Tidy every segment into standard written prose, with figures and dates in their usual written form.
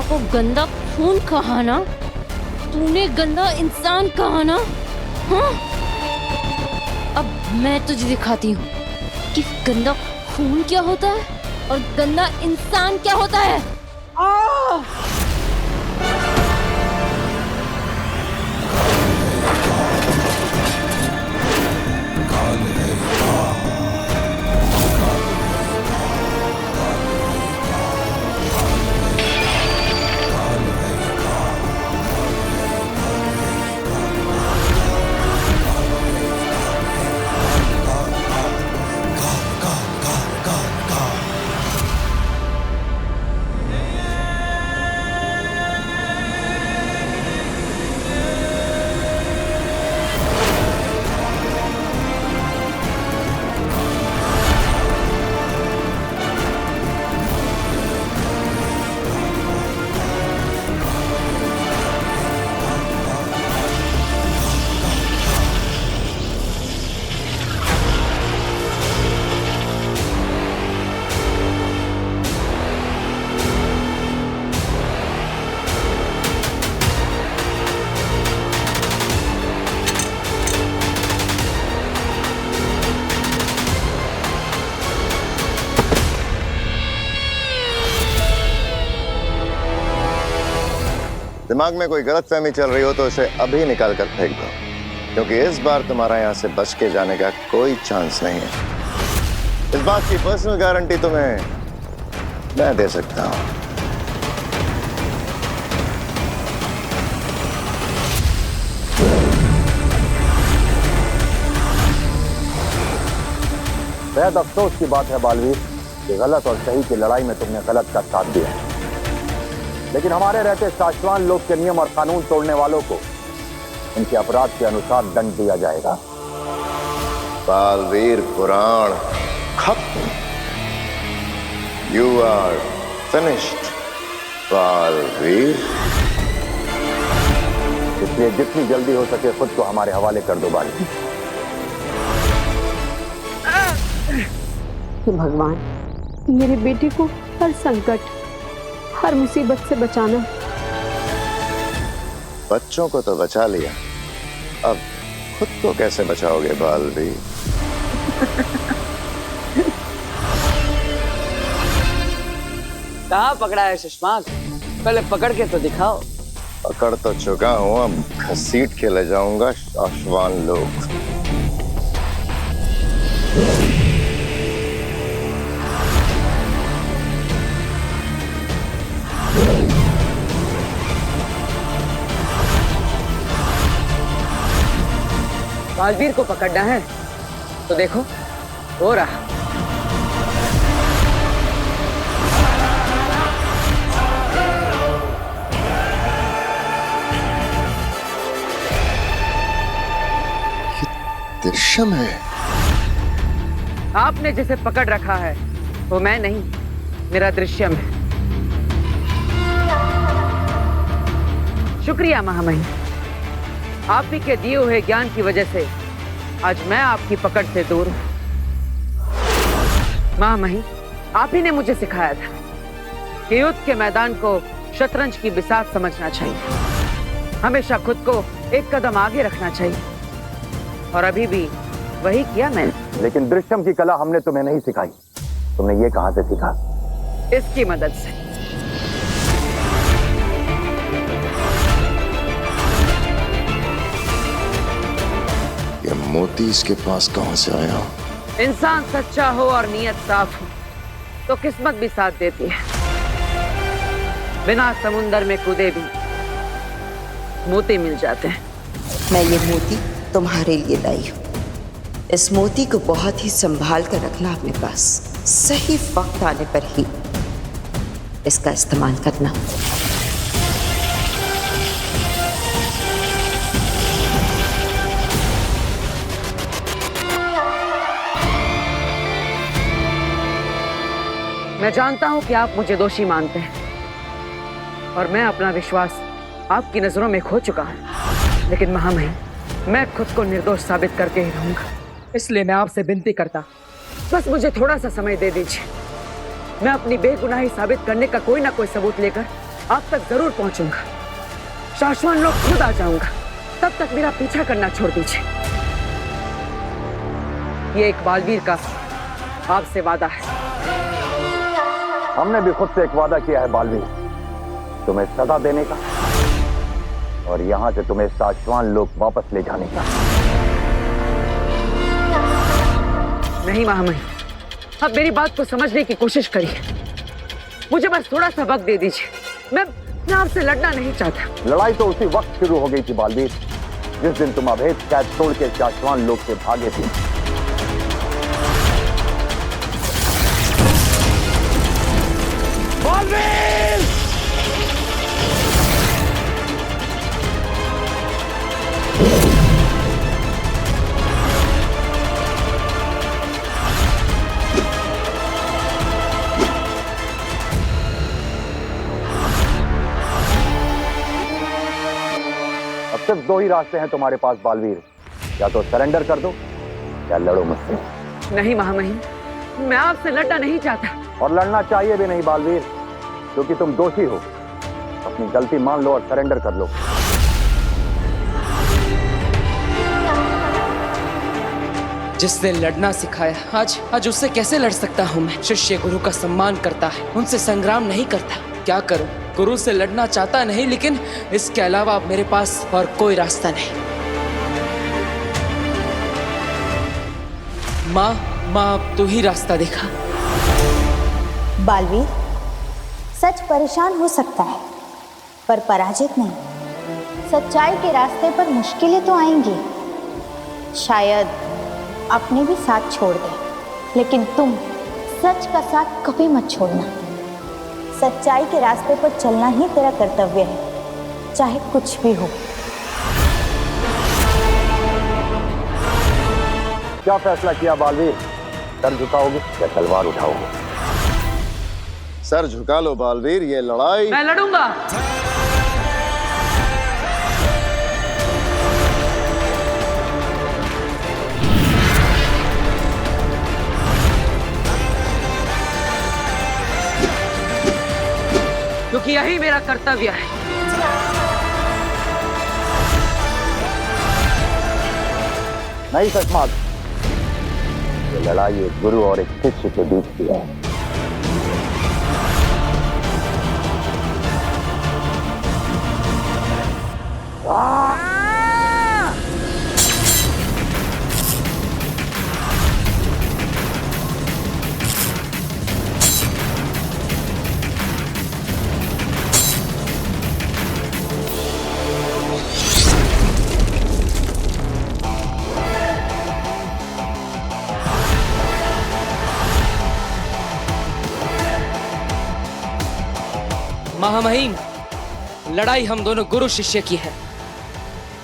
को गंदा खून कहा ना, तूने गंदा इंसान कहा ना। हाँ, अब मैं तुझे दिखाती हूँ कि गंदा खून क्या होता है और गंदा इंसान क्या होता है। दिमाग में कोई गलतफहमी चल रही हो तो उसे अभी निकाल कर फेंक दो, क्योंकि इस बार तुम्हारा यहां से बच के जाने का कोई चांस नहीं है। इस बात की पर्सनल गारंटी तुम्हें मैं दे सकता हूं। बेहद अफसोस की बात है बालवीर कि गलत और सही की लड़ाई में तुमने गलत का साथ दिया है, लेकिन हमारे रहते साशवान लोग के नियम और कानून तोड़ने वालों को उनके अपराध के अनुसार दंड दिया जाएगा। बालवीर पुराण खत्म। You are finished Baalveer. इसलिए जितनी जल्दी हो सके खुद को हमारे हवाले कर दो बालवीर। भगवान, मेरे बेटे को हर संकट, हर मुसीबत से बचाना। बच्चों को तो बचा लिया, अब खुद को कैसे बचाओगे बालवीर? कहाँ पकड़ा है सुषमा? पहले पकड़ के तो दिखाओ। पकड़ तो चुका हूं, अब घसीट के ले जाऊंगा शाशवान लोग। बालवीर को पकड़ना है तो देखो, हो रहा। दृश्यम है। आपने जिसे पकड़ रखा है वो मैं नहीं, मेरा दृश्यम है। शुक्रिया महामहिम, आप ही के दिए हुए ज्ञान की वजह से आज मैं आपकी पकड़ से दूर हूं। महामहिम, आप ही ने मुझे सिखाया था कि युद्ध के मैदान को शतरंज की बिसात समझना चाहिए, हमेशा खुद को एक कदम आगे रखना चाहिए, और अभी भी वही किया मैंने। लेकिन दृश्यम की कला हमने तुम्हें नहीं सिखाई। तुमने ये कहां से सीखा? इसकी मदद से। ये मोती इसके पास कहां से आया? इंसान सच्चा हो और नीयत साफ हो तो किस्मत भी साथ देती है। बिना समुंदर में कूदे भी मोती मिल जाते हैं। मैं ये मोती तुम्हारे लिए लाई हूँ। इस मोती को बहुत ही संभाल कर रखना अपने पास। सही वक्त आने पर ही इसका इस्तेमाल करना। मैं जानता हूं कि आप मुझे दोषी मानते हैं और मैं अपना विश्वास आपकी नजरों में खो चुका हूं, लेकिन महामहिम, मैं खुद को निर्दोष साबित करके ही रहूंगा। इसलिए मैं आपसे विनती करता, बस मुझे थोड़ा सा समय दे दीजिए। मैं अपनी बेगुनाही साबित करने का कोई ना कोई सबूत लेकर आप तक जरूर पहुंचूंगा। शाश्वान लोग खुद आ जाऊंगा। तब तक मेरा पीछा करना छोड़ दीजिए। ये एक बालवीर का आपसे वादा है। हमने भी खुद से एक वादा किया है बालवीर, तुम्हें सजा देने का और यहां से तुम्हें शाश्वान लोग वापस ले जाने का। नहीं महामहिम, अब मेरी बात को समझने की कोशिश करिए। मुझे बस थोड़ा सा वक्त दे दीजिए। मैं आपसे लड़ना नहीं चाहता। लड़ाई तो उसी वक्त शुरू हो गई थी बालवीर, जिस दिन तुम अभेद कैद तोड़ के शाश्वान लोग से भागे थे। बालवीर! अब सिर्फ दो ही रास्ते हैं तुम्हारे पास बालवीर, या तो सरेंडर कर दो या लड़ो मुझसे। नहीं महामहिम, मैं आपसे लड़ना नहीं चाहता। और लड़ना चाहिए भी नहीं बालवीर, क्योंकि तुम दोषी हो। अपनी गलती मान लो और सरेंडर कर लो। जिसने लड़ना सिखाया, आज उससे कैसे लड़ सकता हूँ मैं? शिष्य गुरु का सम्मान करता है, उनसे संग्राम नहीं करता। क्या करूं? गुरु से लड़ना चाहता नहीं, लेकिन इसके अलावा अब मेरे पास और कोई रास्ता नहीं। माँ अब तू ही रास्ता दिखा। बालवीर, सच परेशान हो सकता है पर पराजित नहीं। सच्चाई के रास्ते पर मुश्किलें तो आएंगी, शायद अपने भी साथ छोड़ दे, लेकिन तुम सच का साथ कभी मत छोड़ना। सच्चाई के रास्ते पर चलना ही तेरा कर्तव्य है, चाहे कुछ भी हो। क्या फैसला किया बालवीर? सर झुकाओगे या तलवार उठाओगे? सर झुका लो बालवीर, ये लड़ाई। मैं लड़ूंगा। क्योंकि यही मेरा कर्तव्य है। नहीं सचमात, ये लड़ाई एक गुरु और एक शिष्य के बीच की है। महामहिम, लड़ाई हम दोनों गुरु शिष्य की है,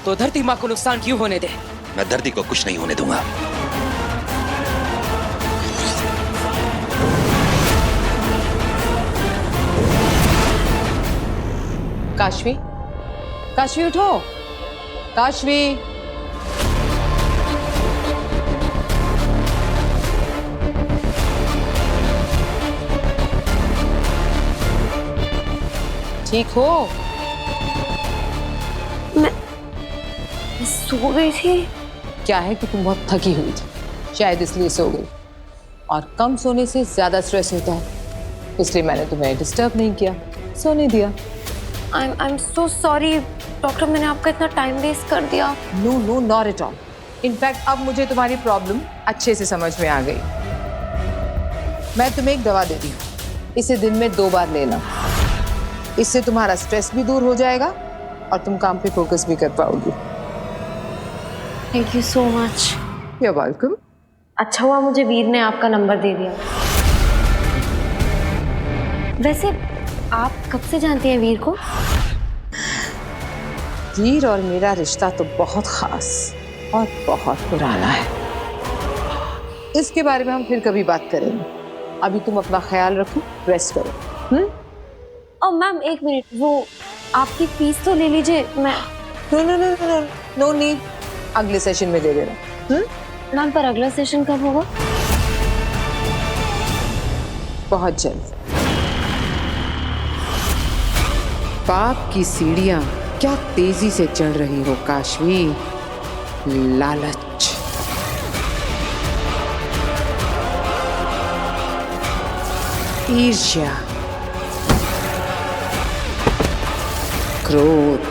तो धरती माँ को नुकसान क्यों होने दे? मैं धरती को कुछ नहीं होने दूंगा। काशवी, काशवी उठो। काशवी, ठीक हो? मैं सो गई थी। क्या है कि तुम बहुत थकी हुई थी, शायद इसलिए सो गई। और कम सोने से ज्यादा स्ट्रेस होता है, इसलिए मैंने तुम्हें डिस्टर्ब नहीं किया, सोने दिया। I am so sorry doctor, मैंने आपका इतना टाइम वेस्ट कर दिया। No not at all. In fact अब मुझे तुम्हारी प्रॉब्लम अच्छे से समझ में आ गई। मैं तुम्हें एक दवा दे दी, इसे दिन में 2 बार लेना। इससे तुम्हारा स्ट्रेस भी दूर हो जाएगा और तुम काम पे फोकस भी कर पाओगी। Thank you so much. You are welcome. अच्छा हुआ मुझे वीर ने आपका नंबर दे दिया। वैसे आप कब से जानती हैं वीर को? वीर और मेरा रिश्ता तो बहुत खास और बहुत पुराना है। इसके बारे में हम फिर कभी बात करेंगे। अभी तुम अपना ख्याल रखो, रेस्ट करो। और मैम एक मिनट, वो आपकी फीस तो ले लीजिए। मैं नो नीड, अगले सेशन में दे देना। मैम पर अगला सेशन कब होगा? बहुत जल्द। पाप की सीढ़ियां क्या तेजी से चढ़ रही हो काशवी। लालच, ईर्ष्या, क्रोध,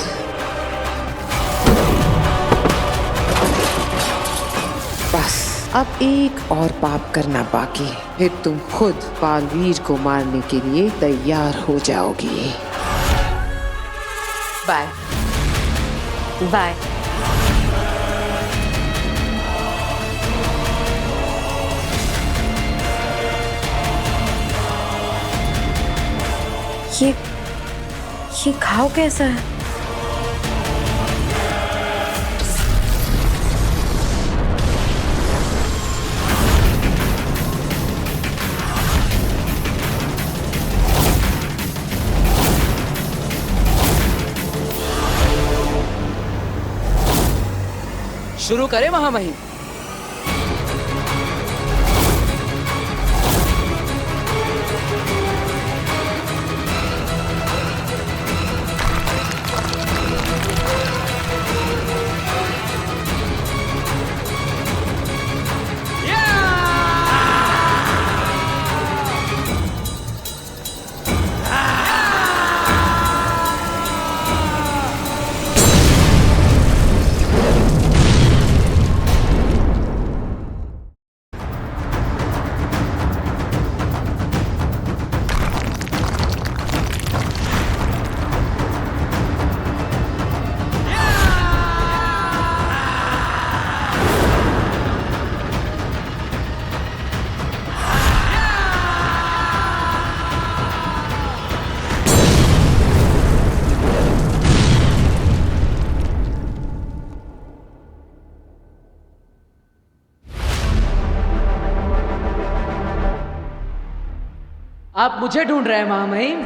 बस अब एक और पाप करना बाकी है, फिर तुम खुद बालवीर को मारने के लिए तैयार हो जाओगी। Bye bye. ये घाव कैसा है? शुरू करें महामहिम? आप मुझे ढूंढ रहे हैं महामहिम?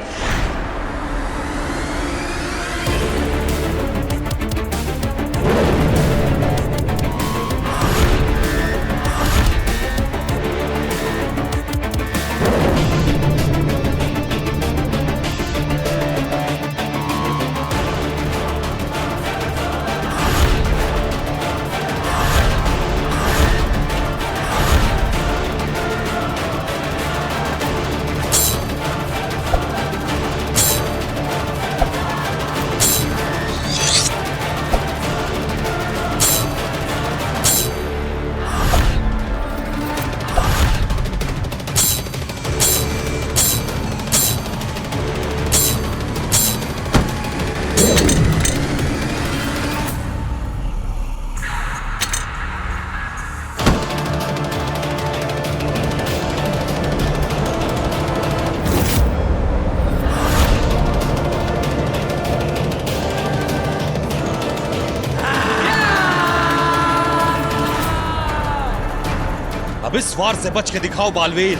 अब इस वार से बच के दिखाओ बालवीर।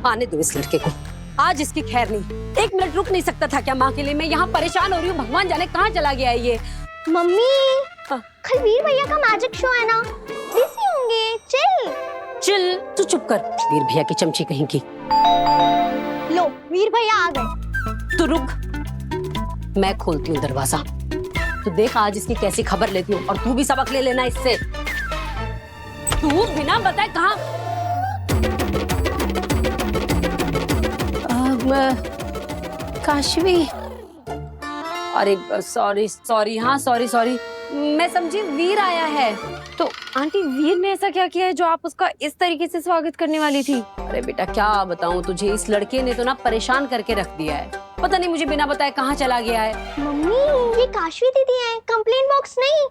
आने दो इस लड़के को, आज इसकी खैर नहीं। एक मिनट रुक नहीं सकता था क्या माँ के लिए? मैं यहाँ परेशान हो रही हूँ, भगवान जाने कहाँ चला गया है ये। मम्मी कल वीर भैया का मैजिक शो है ना, बिजी होंगे। चिल चिल, तू चुप कर, वीर भैया की चमची कहीं की। लो वीर भैया आ गए। तू रुक, मैं खोलती हूँ दरवाजा। तू देख आज इसकी कैसी खबर लेती हूँ, और तू भी सबक ले लेना इससे। तू बिना बताए कहाँ? काशवी, अरे सॉरी सॉरी, हाँ सॉरी सॉरी, मैं समझी वीर आया है। तो आंटी वीर ने ऐसा क्या किया है जो आप उसका इस तरीके से स्वागत करने वाली थी? अरे बेटा क्या बताऊं तुझे, इस लड़के ने तो ना परेशान करके रख दिया है। पता नहीं मुझे बिना बताए कहाँ चला गया है। मम्मी ये काशवी दीदी है, कंप्लेन बॉक्स नहीं।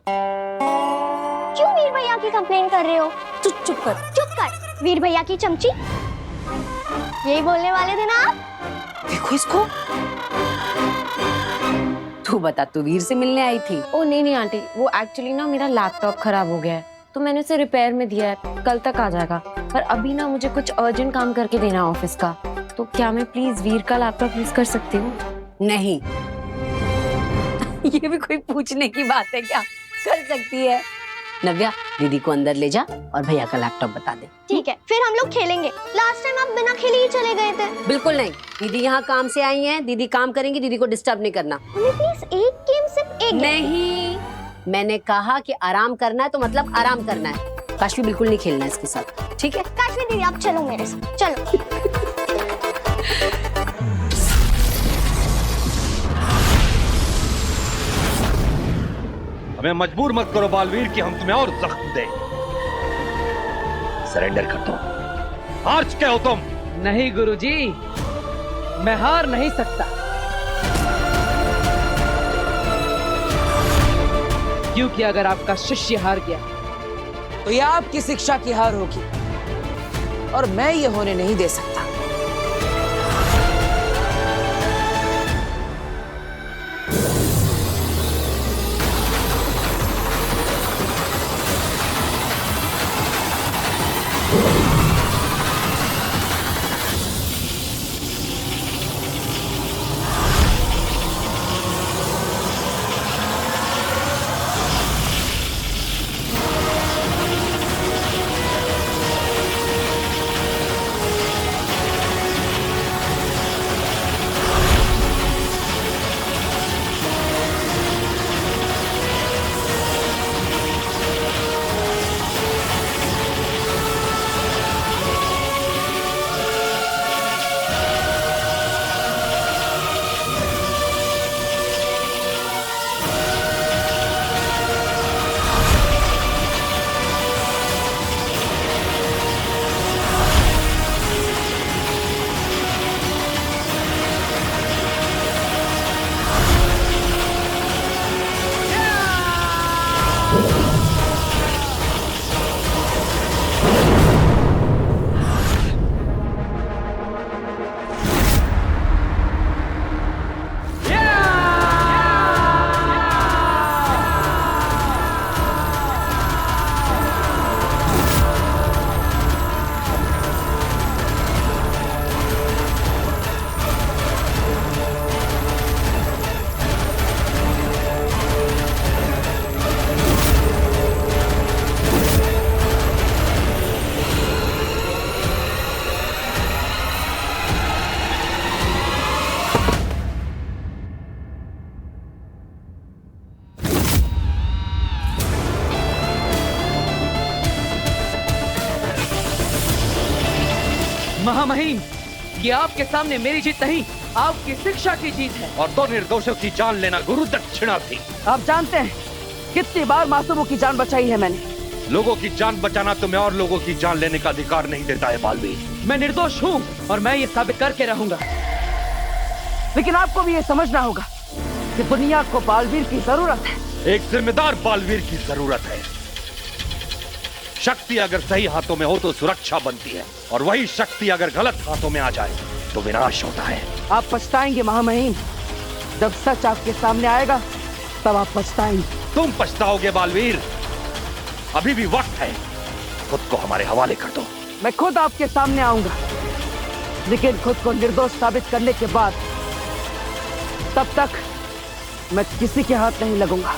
क्यों वीर भैया की कंप्लेन कर रहे हो? तू चुप कर। चुप कर, वीर भैया की चमची। यही बोलने वाले थे ना आप? देखो इसको। तू बता, तू वीर से मिलने आई थी? ओ नहीं नहीं आंटी, वो एक्चुअली ना मेरा लैपटॉप खराब हो गया है, तो मैंने उसे रिपेयर में दिया है, कल तक आ जाएगा। पर अभी ना मुझे कुछ अर्जेंट काम करके देना है ऑफिस का, तो क्या मैं प्लीज वीर का लैपटॉप यूज कर सकती हूँ? नहीं। ये भी कोई पूछने की बात है क्या? कर सकती है। नव्या, दीदी को अंदर ले जा और भैया का लैपटॉप बता दे। ठीक है, फिर हम लोग खेलेंगे। लास्ट टाइम आप बिना खेले ही चले गए थे। बिल्कुल नहीं, दीदी यहाँ काम से आई हैं, दीदी काम करेंगी, दीदी को डिस्टर्ब नहीं करना। प्लीज एक गेम, सिर्फ एक नहीं, मैंने कहा कि आराम करना है तो मतलब आराम करना है। काशवी बिल्कुल नहीं खेलना है इसके साथ, ठीक है? काशवी दीदी आप चलो मेरे साथ, चलो। हमें मजबूर मत करो बालवीर कि हम तुम्हें और जख्म दें। सरेंडर कर दो। हार चुके हो तुम। नहीं गुरुजी, मैं हार नहीं सकता, क्योंकि अगर आपका शिष्य हार गया तो यह आपकी शिक्षा की हार होगी और मैं ये होने नहीं दे सकता। महामहिम, ये आपके सामने मेरी जीत नहीं, आपकी शिक्षा की जीत है। और दो निर्दोषों की जान लेना गुरु दक्षिणा थी। आप जानते हैं कितनी बार मासूमों की जान बचाई है मैंने। लोगों की जान बचाना तुम्हें और लोगों की जान लेने का अधिकार नहीं देता है बालवीर। मैं निर्दोष हूँ और मैं ये साबित करके रहूंगा। लेकिन आपको भी ये समझना होगा कि दुनिया को बालवीर की जरूरत है। एक जिम्मेदार बालवीर की जरूरत है। शक्ति अगर सही हाथों में हो तो सुरक्षा बनती है, और वही शक्ति अगर गलत हाथों में आ जाए तो विनाश होता है। आप पछताएंगे महामहिम, जब सच आपके सामने आएगा तब आप पछताएंगे। तुम पछताओगे बालवीर, अभी भी वक्त है, खुद को हमारे हवाले कर दो। मैं खुद आपके सामने आऊंगा, लेकिन खुद को निर्दोष साबित करने के बाद तब तक मैं किसी के हाथ नहीं लगूंगा।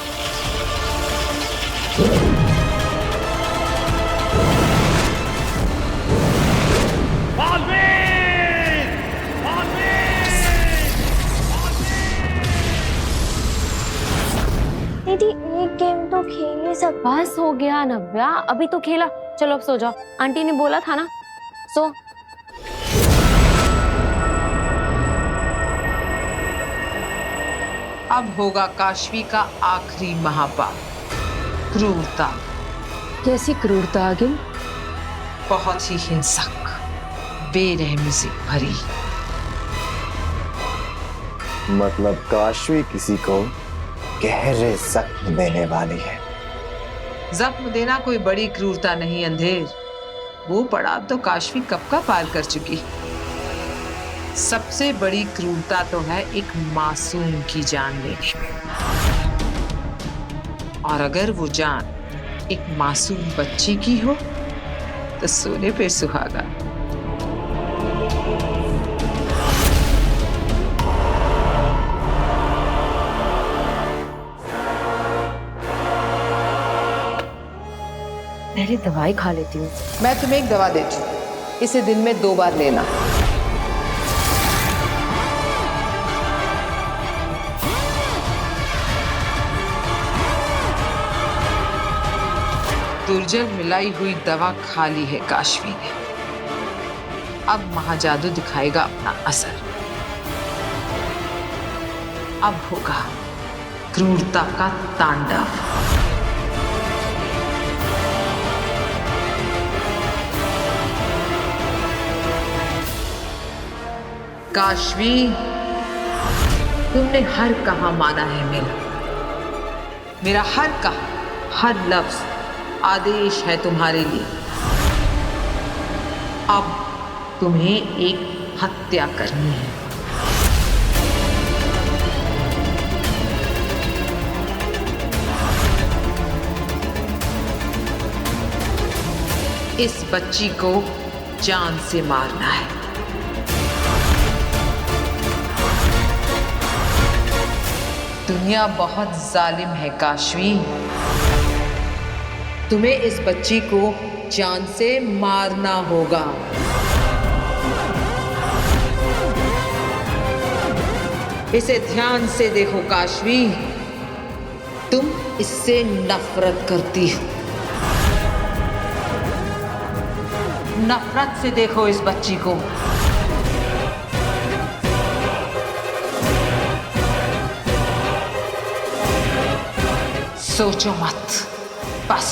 दीदी एक गेम तो खेल ही सकते। बस हो गया नव्या, अभी तो खेला, चलो अब सो जाओ। आंटी ने बोला था ना, सो। अब होगा काशवी का आखिरी महापाप, क्रूरता। कैसी क्रूरता आगे? बहुत ही हिंसक, बेरहमी से भरी। मतलब काशवी किसी को गहरे जख्म देने वाली है। जख्म देना कोई बड़ी क्रूरता नहीं अंधेर, वो पड़ाव तो काशवी कब का पार कर चुकी। सबसे बड़ी क्रूरता तो है एक मासूम की जान लेने में, और अगर वो जान एक मासूम बच्ची की हो तो सोने पे सुहागा। पहले दवाई खा लेती हूँ। मैं तुम्हें एक दवा देती हूँ, इसे दिन में 2 बार लेना। दुर्जल मिलाई हुई दवा खा ली है काशवी ने, अब महाजादू दिखाएगा अपना असर। अब होगा क्रूरता का तांडव। काशवी, तुमने हर कहा माना है मेरा हर कहा, हर लफ्ज आदेश है तुम्हारे लिए। अब तुम्हें एक हत्या करनी है। इस बच्ची को जान से मारना है। दुनिया बहुत जालिम है काशवी, तुम्हें इस बच्ची को जान से मारना होगा। इसे ध्यान से देखो काशवी, तुम इससे नफरत करती हो। नफरत से देखो इस बच्ची को। सोचो मत, बस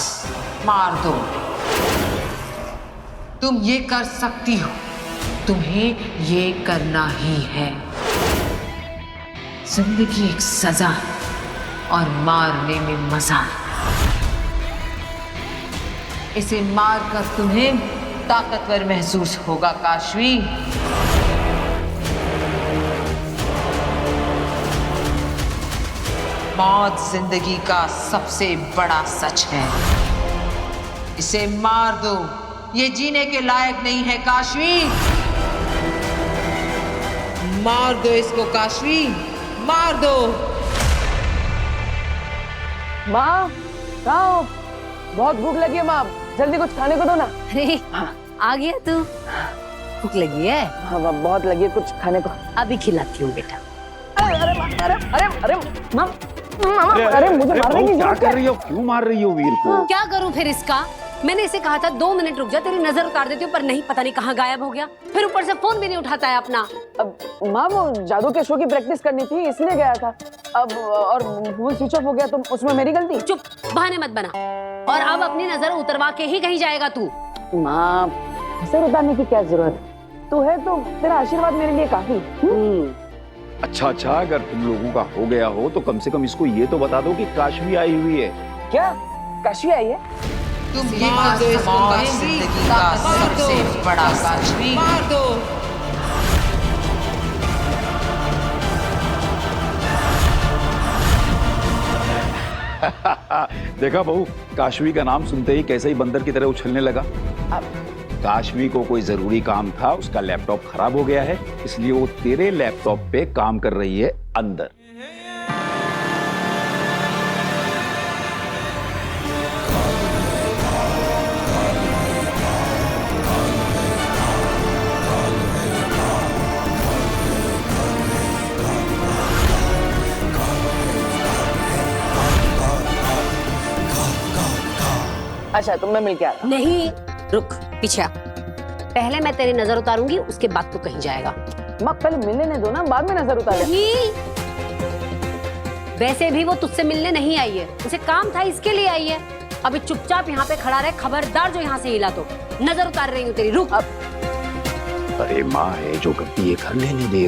मार दो। तुम ये कर सकती हो, तुम्हें ये करना ही है। जिंदगी एक सजा और मारने में मजा। इसे मारकर तुम्हें ताकतवर महसूस होगा काशवी। मौत जिंदगी का सबसे बड़ा सच है। इसे मार दो, ये जीने के लायक नहीं है काशवी। मार दो इसको काशवी, मार दो। माँ, कहाँ हो? बहुत भूख लगी है माँ, जल्दी कुछ खाने को दो ना। अरे आ गया तू? भूख लगी है? हाँ माँ, बहुत लगी है, कुछ खाने को। अभी खिलाती हूँ बेटा। अरे माँ, अरे माँ, अरे मुझे मारने की क्या जरूरत कर रही हो? क्यों मार रही हो वीर को? क्या करूं फिर इसका? मैंने इसे कहा था 2 मिनट रुक जा, तेरी नजर उतार देती हूँ, पर नहीं, पता नहीं कहाँ गायब हो गया। फिर ऊपर से फोन भी नहीं उठाता है अपना। अब माँ, वो जादू के शो की प्रैक्टिस करनी थी इसलिए गया था। अब और फोन स्विच ऑफ हो गया तो उसमें मेरी गलती। चुप, बहाने मत बना। और अब अपनी नजर उतरवा के ही कहीं जाएगा तू। माँ, नजर उतारने की क्या जरूरत? तू है तो तेरा आशीर्वाद मेरे लिए काफी। अच्छा, अगर तुम लोगों का हो गया हो तो कम से कम इसको ये तो बता दो कि काशवी आई हुई है। क्या काशवी आई है? तुम ये मार दो इसको काशवी, जिंदगी का सबसे बड़ा काशवी। मार दो। देखा बहू, काशवी का नाम सुनते ही कैसे ही बंदर की तरह उछलने लगा। काशवी को कोई जरूरी काम था, उसका लैपटॉप खराब हो गया है, इसलिए वो तेरे लैपटॉप पे काम कर रही है अंदर। अच्छा, तो मैं मिल के आता। नहीं, रुक, पीछे आ। पहले मैं तेरी नजर उतारूंगी, उसके बाद तू कहीं जाएगा। माँ, पहले मिलने दो ना, बाद में नजर उतार। नहीं, वैसे भी वो तुझसे मिलने नहीं आई है, उसे काम था, इसके लिए आई है। अभी चुपचाप यहाँ पे खड़ा रहे, खबरदार जो यहाँ से हिला तो नजर उतार रही हूँ तेरी। रुक। अरे माँ है जो करती है, कर लेने दे।